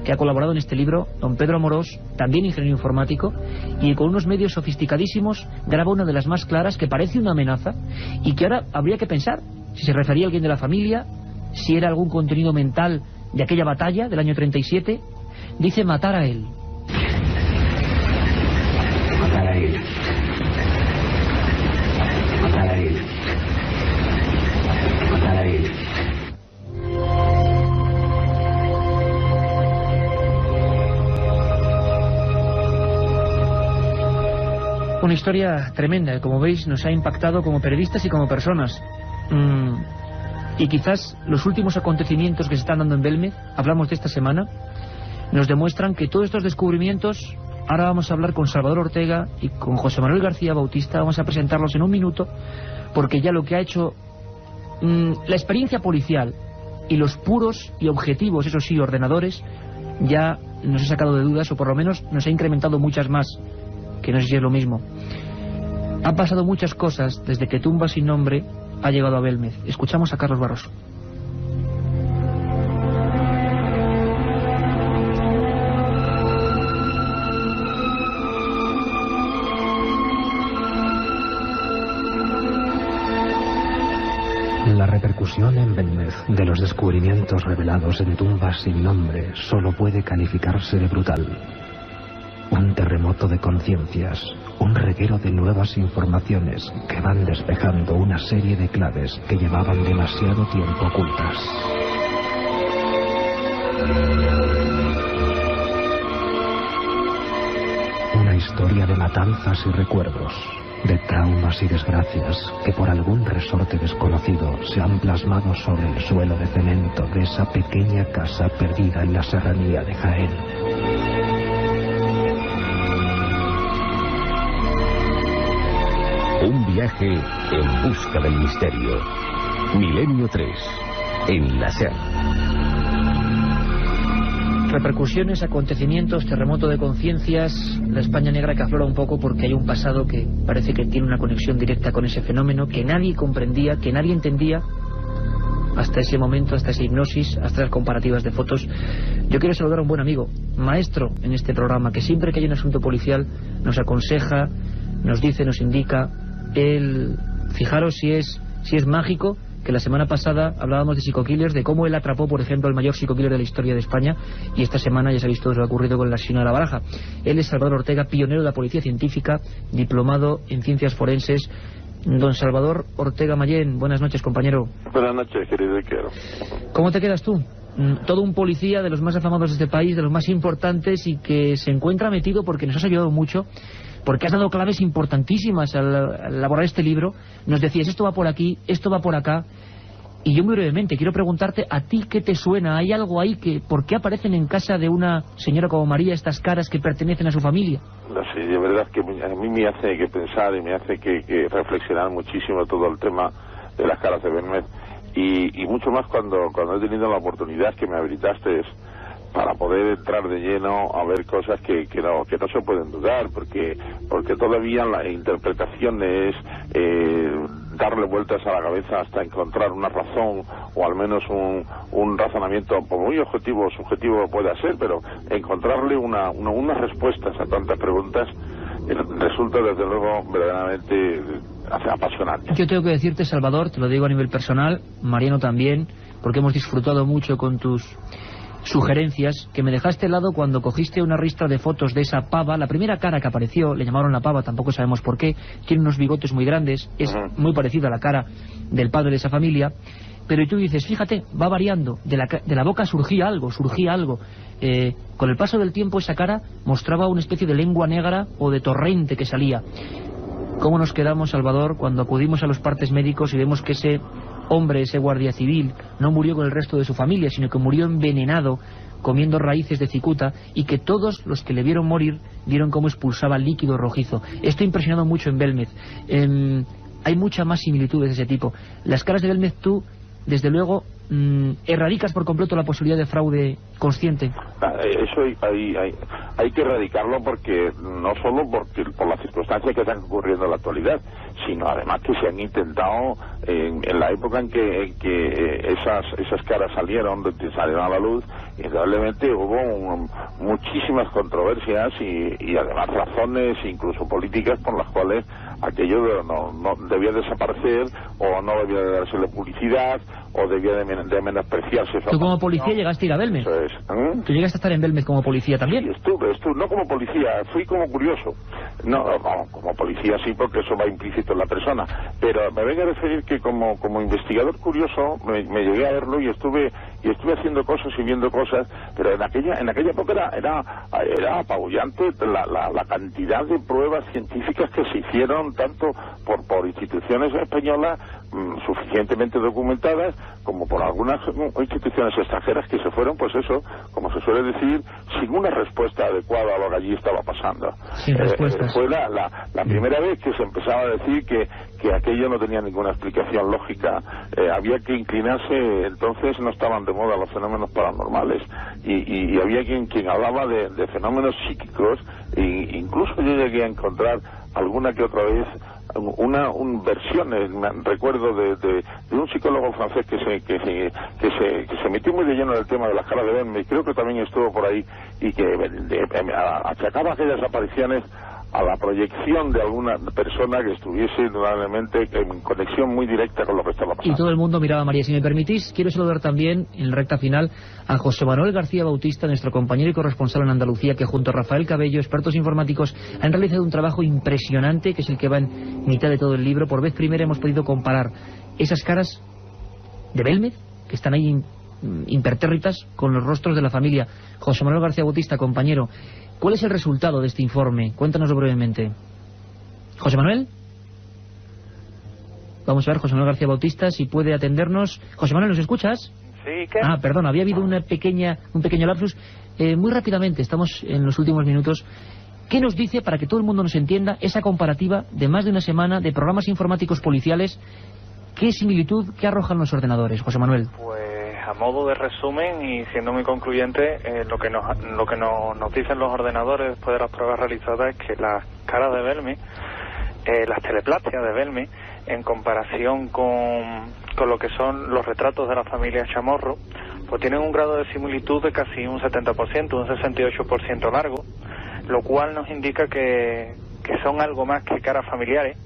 [SPEAKER 1] que ha colaborado en este libro, don Pedro Amorós, también ingeniero informático, y con unos medios sofisticadísimos graba una de las más claras, que parece una amenaza, y que ahora habría que pensar si se refería a alguien de la familia, si era algún contenido mental de aquella batalla del año 37. Dice: matar a él.
[SPEAKER 10] Matar a él. Matar a él. Matar a él.
[SPEAKER 1] Una historia tremenda, como veis, nos ha impactado como periodistas y como personas. Y quizás los últimos acontecimientos que se están dando en Belmez, hablamos de esta semana, nos demuestran que todos estos descubrimientos, ahora vamos a hablar con Salvador Ortega y con José Manuel García Bautista, vamos a presentarlos en un minuto, porque ya lo que ha hecho la experiencia policial y los puros y objetivos, eso sí, ordenadores, ya nos ha sacado de dudas, o por lo menos nos ha incrementado muchas más, que no sé si es lo mismo. Han pasado muchas cosas desde que Tumba sin nombre ha llegado a Belmez. Escuchamos a Carlos Barroso.
[SPEAKER 2] La repercusión en Belmez de los descubrimientos revelados en Tumbas sin nombre solo puede calificarse de brutal. Un terremoto de conciencias, un reguero de nuevas informaciones que van despejando una serie de claves que llevaban demasiado tiempo ocultas. Una historia de matanzas y recuerdos, de traumas y desgracias que por algún resorte desconocido se han plasmado sobre el suelo de cemento de esa pequeña casa perdida en la serranía de Jaén.
[SPEAKER 9] Un viaje en busca del misterio. Milenio 3, en la SER.
[SPEAKER 1] Repercusiones, acontecimientos, terremoto de conciencias, la España negra que aflora un poco porque hay un pasado que parece que tiene una conexión directa con ese fenómeno que nadie comprendía, que nadie entendía hasta ese momento, hasta esa hipnosis, hasta las comparativas de fotos. Yo quiero saludar a un buen amigo, maestro en este programa, que siempre que hay un asunto policial nos aconseja, nos dice, nos indica. Él, fijaros si es mágico, que la semana pasada hablábamos de psico-killers, de cómo él atrapó, por ejemplo, al mayor psico-killer de la historia de España, y esta semana ya se ha visto lo que ha ocurrido con el asesino de La Baraja. Él es Salvador Ortega, pionero de la policía científica, diplomado en ciencias forenses. Don Salvador Ortega Mayén, buenas noches, compañero.
[SPEAKER 11] Buenas noches, querido Iker.
[SPEAKER 1] ¿Cómo te quedas tú? Todo un policía de los más afamados de este país, de los más importantes, y que se encuentra metido, porque nos has ayudado mucho, porque has dado claves importantísimas al elaborar este libro. Nos decías, esto va por aquí, esto va por acá. Y yo muy brevemente quiero preguntarte, ¿a ti qué te suena? ¿Hay algo ahí que, por qué aparecen en casa de una señora como María estas caras que pertenecen a su familia?
[SPEAKER 11] No sé, de verdad que a mí me hace que pensar y me hace que reflexionar muchísimo todo el tema de las caras de Belmez. Y mucho más cuando he tenido la oportunidad que me habilitaste para poder entrar de lleno a ver cosas que no se pueden dudar, porque todavía la interpretación es darle vueltas a la cabeza hasta encontrar una razón, o al menos un razonamiento, por muy objetivo o subjetivo pueda ser, pero encontrarle unas respuestas a tantas preguntas resulta desde luego verdaderamente apasionante.
[SPEAKER 1] Yo tengo que decirte, Salvador, te lo digo a nivel personal, Mariano también, porque hemos disfrutado mucho con tus sugerencias, que me dejaste helado cuando cogiste una ristra de fotos de esa pava. La primera cara que apareció, le llamaron la pava, tampoco sabemos por qué, tiene unos bigotes muy grandes, es muy parecido a la cara del padre de esa familia, pero tú dices, fíjate, va variando, de la boca surgía algo, con el paso del tiempo esa cara mostraba una especie de lengua negra o de torrente que salía. ¿Cómo nos quedamos, Salvador, cuando acudimos a los partes médicos y vemos que ese hombre, ese guardia civil, no murió con el resto de su familia, sino que murió envenenado comiendo raíces de cicuta, y que todos los que le vieron morir vieron cómo expulsaba líquido rojizo? Esto ha impresionado mucho en Belmez. Hay muchas más similitudes de ese tipo. Las caras de Belmez, tú, desde luego, erradicas por completo la posibilidad de fraude consciente.
[SPEAKER 11] Eso hay que erradicarlo, porque no solo por las circunstancias que están ocurriendo en la actualidad, sino además que se han intentado en la época en que esas caras salieron a la luz. Indudablemente hubo muchísimas controversias y además razones incluso políticas por las cuales aquello no debía desaparecer, o no debía de dársele publicidad, o debía de menospreciarse.
[SPEAKER 1] ¿Tú como policía llegaste a ir a Belmez?
[SPEAKER 11] Eso es.
[SPEAKER 1] ¿Tú llegaste a estar en Belmez como policía también?
[SPEAKER 11] Sí, estuve, no como policía, fui como curioso. No, como policía sí, porque eso va implícito en la persona. Pero me vengo a referir que como investigador curioso me llegué a verlo y estuve haciendo cosas y viendo cosas, pero en aquella época era apabullante la cantidad de pruebas científicas que se hicieron, tanto por instituciones españolas suficientemente documentadas, como por algunas instituciones extranjeras que se fueron, pues eso, como se suele decir, sin una respuesta adecuada a lo que allí estaba pasando.
[SPEAKER 1] Sin respuestas.
[SPEAKER 11] Fue la primera vez que se empezaba a decir que aquello no tenía ninguna explicación lógica. Había que inclinarse, entonces no estaban de moda los fenómenos paranormales, y había quien hablaba de fenómenos psíquicos, e incluso yo llegué a encontrar alguna que otra vez una versión, recuerdo de un psicólogo francés que se metió muy de lleno en el tema de las caras de Belmez, creo que también estuvo por ahí, y que achacaba aquellas apariciones a la proyección de alguna persona que estuviese indudablemente en conexión muy directa con lo que estaba pasando.
[SPEAKER 1] Y todo el mundo miraba a María. Si me permitís, quiero saludar también, en la recta final, a José Manuel García Bautista, nuestro compañero y corresponsal en Andalucía, que junto a Rafael Cabello, expertos informáticos, han realizado un trabajo impresionante, que es el que va en mitad de todo el libro. Por vez primera hemos podido comparar esas caras de Belmez, que están ahí impertérritas, con los rostros de la familia. José Manuel García Bautista, compañero, ¿cuál es el resultado de este informe? Cuéntanoslo brevemente. ¿José Manuel? Vamos a ver, José Manuel García Bautista, si puede atendernos. José Manuel, ¿nos escuchas?
[SPEAKER 12] Sí, ¿qué?
[SPEAKER 1] Perdón, había habido un pequeño lapsus. Muy rápidamente, estamos en los últimos minutos. ¿Qué nos dice, para que todo el mundo nos entienda, esa comparativa de más de una semana de programas informáticos policiales? ¿Qué similitud, qué arrojan los ordenadores, José Manuel?
[SPEAKER 12] Pues a modo de resumen y siendo muy concluyente, lo que nos dicen los ordenadores después de las pruebas realizadas es que las caras de Belmez, las teleplastias de Belmez, en comparación con lo que son los retratos de la familia Chamorro, pues tienen un grado de similitud de casi un 70%, un 68% largo, lo cual nos indica que son algo más que caras familiares,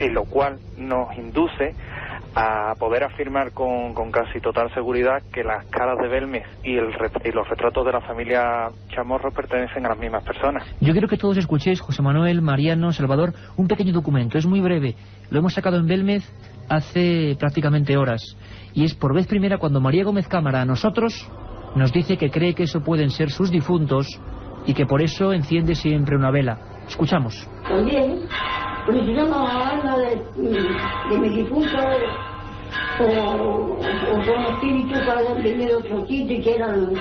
[SPEAKER 12] y lo cual nos induce a poder afirmar con casi total seguridad que las caras de Belmez y los retratos de la familia Chamorro pertenecen a las mismas personas.
[SPEAKER 1] Yo quiero que todos escuchéis, José Manuel, Mariano, Salvador, un pequeño documento, es muy breve, lo hemos sacado en Belmez hace prácticamente horas, y es por vez primera cuando María Gómez Cámara a nosotros nos dice que cree que eso pueden ser sus difuntos y que por eso enciende siempre una vela. Escuchamos.
[SPEAKER 4] También, pero si llama a alma de mi difunto, o son espíritus que hayan venido de otro sitio y quieran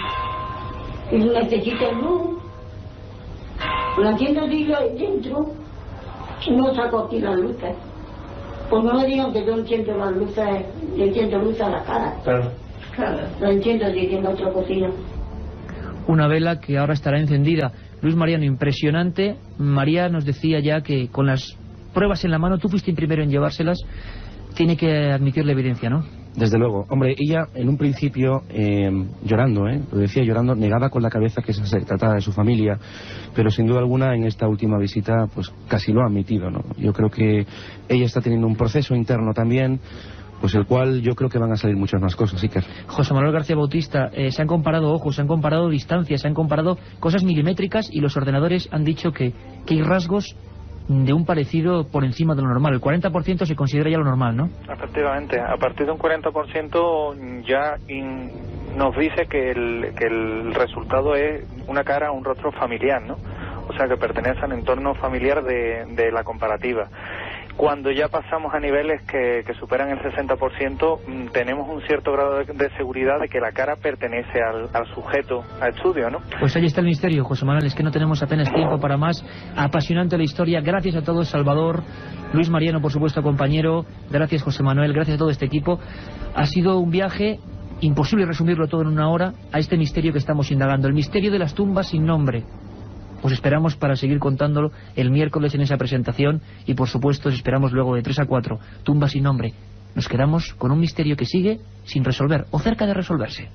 [SPEAKER 4] y necesitan luz, la entiendo de ahí dentro, no saco aquí las luces. Pues no me digan que yo entiendo las luces, yo entiendo luz a la cara. Claro. Lo entiendo en la otra cocina.
[SPEAKER 1] Una vela que ahora estará encendida. Luis Mariano, impresionante. María nos decía ya que con las pruebas en la mano, tú fuiste el primero en llevárselas, tiene que admitir la evidencia, ¿no?
[SPEAKER 5] Desde luego. Hombre, ella en un principio, llorando, lo decía llorando, negaba con la cabeza que se trataba de su familia, pero sin duda alguna en esta última visita pues casi lo ha admitido, ¿no? Yo creo que ella está teniendo un proceso interno también, pues el cual yo creo que van a salir muchas más cosas, Iker.
[SPEAKER 1] José Manuel García Bautista, se han comparado ojos, se han comparado distancias, se han comparado cosas milimétricas, y los ordenadores han dicho que hay rasgos de un parecido por encima de lo normal. El 40% se considera ya lo normal, ¿no?
[SPEAKER 12] Efectivamente, a partir de un 40% ya nos dice que el resultado es una cara, un rostro familiar, ¿no? o sea que pertenece al entorno familiar de la comparativa. Cuando ya pasamos a niveles que superan el 60%, tenemos un cierto grado de seguridad de que la cara pertenece al sujeto a estudio, ¿no?
[SPEAKER 1] Pues ahí está el misterio, José Manuel, es que no tenemos apenas tiempo para más. Apasionante la historia, gracias a todos, Salvador, Luis Mariano, por supuesto, compañero, gracias José Manuel, gracias a todo este equipo. Ha sido un viaje imposible resumirlo todo en una hora a este misterio que estamos indagando, el misterio de las tumbas sin nombre. Pues esperamos para seguir contándolo el miércoles en esa presentación y por supuesto esperamos luego de 3 a 4, tumbas sin nombre. Nos quedamos con un misterio que sigue sin resolver o cerca de resolverse.